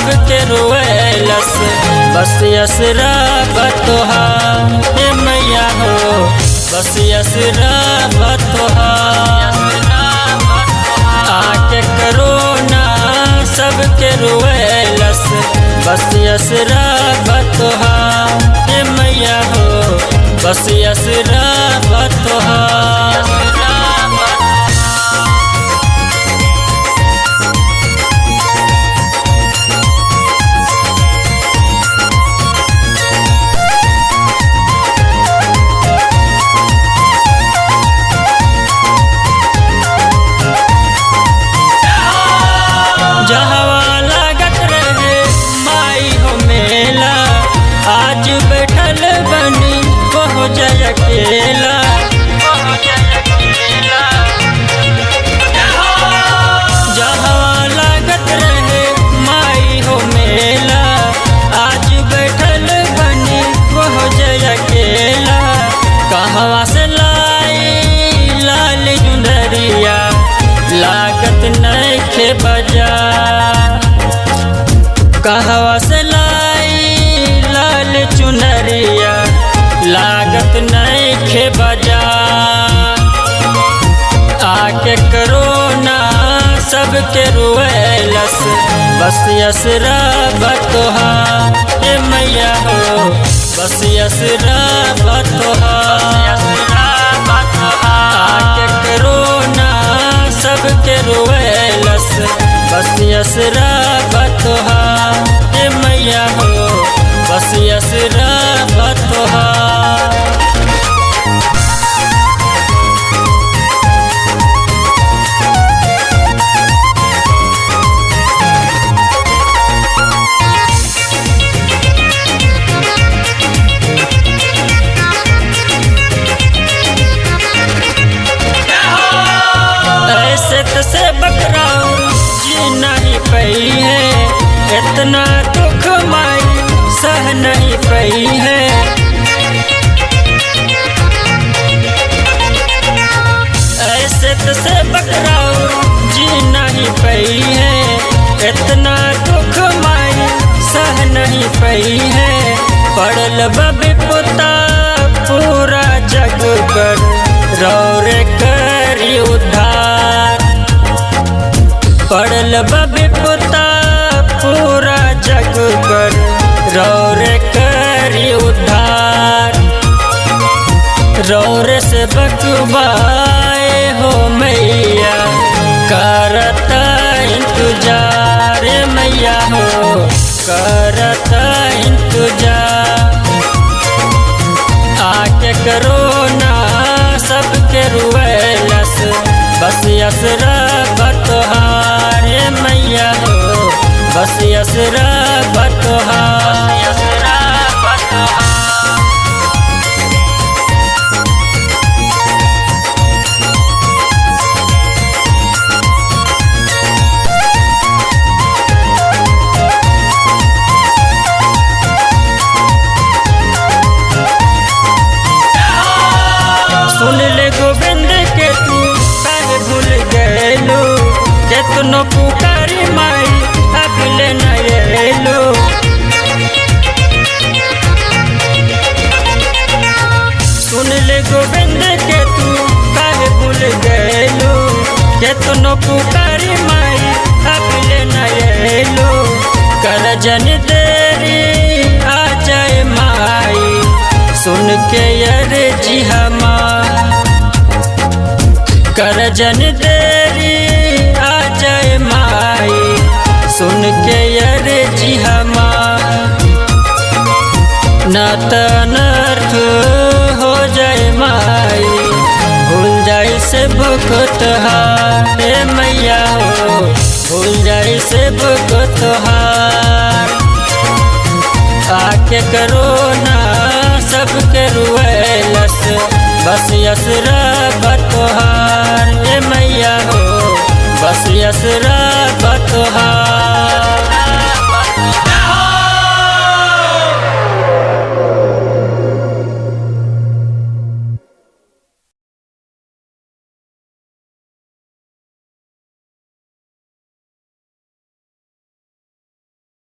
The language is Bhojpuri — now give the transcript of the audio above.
सबके रोएलस बस असरा बतोहार हे मैया हो बस असरा बतोहार आके करोना सबके रोएलस बस असरा बतोहार हे मैया हो बस असरा बतोहार। जहवा लागत रहे माई हो मेला आज बैठल बनी बहु जय अकेला जहवा लागत रहे माई हो मेला आज बैठल बनी बहु जय अकेला कहवा से लाई लाल चुनरिया लागत नइखे बाजार कहवा से लाई लाल चुनरिया लागत नइखे बाजार आके करोना सबके रोएलस बस असरा बतोहार हे मैया हो बस असरा बतोहार आके करोना सबके रोएलस बस असरा बतोहार हे मैया हो बस असरा बतोहार। ऐसे तसे बकराऊ जी नहीं पई है इतना दुख माई सह नहीं पई है ऐसे तसे बकराऊ जी नहीं पई है इतना दुख माई सह नहीं पई है पड़ल बबी पुता पूरा जग पर रौरे करी उद्धार पड़ल बबी पुता पूरा जग पर रौरे करी उद्धार रौरे से बकवाए हो मैया करता इंतजार मैया हो करता इंतजार आके करोना सबके रोएलस बस असरा बतोहार हे मैया हो बस असरा बतोहार असरा बतोहार। सुन ले गोविंद के तू काहे भूल गएलो केतनो पुकारी माई अब ले न एलो सुन ले गोविंद के तू काहे भूल गएलो केतनो पुकारी माई अब ले न एलो कर जन देरी आ जाए माई सुन के अर्जी हमार कर जन देरी आ जाए माई सुन के अर्जी हमार न त अनर्थ हो जाए माई भूल जाए से भुखतहार हे मैया हो भूल जाए से भुखतहार आके करोना सबके रोएलस बस असरा बतोहार हे मैया हो बस असरा बतोहार।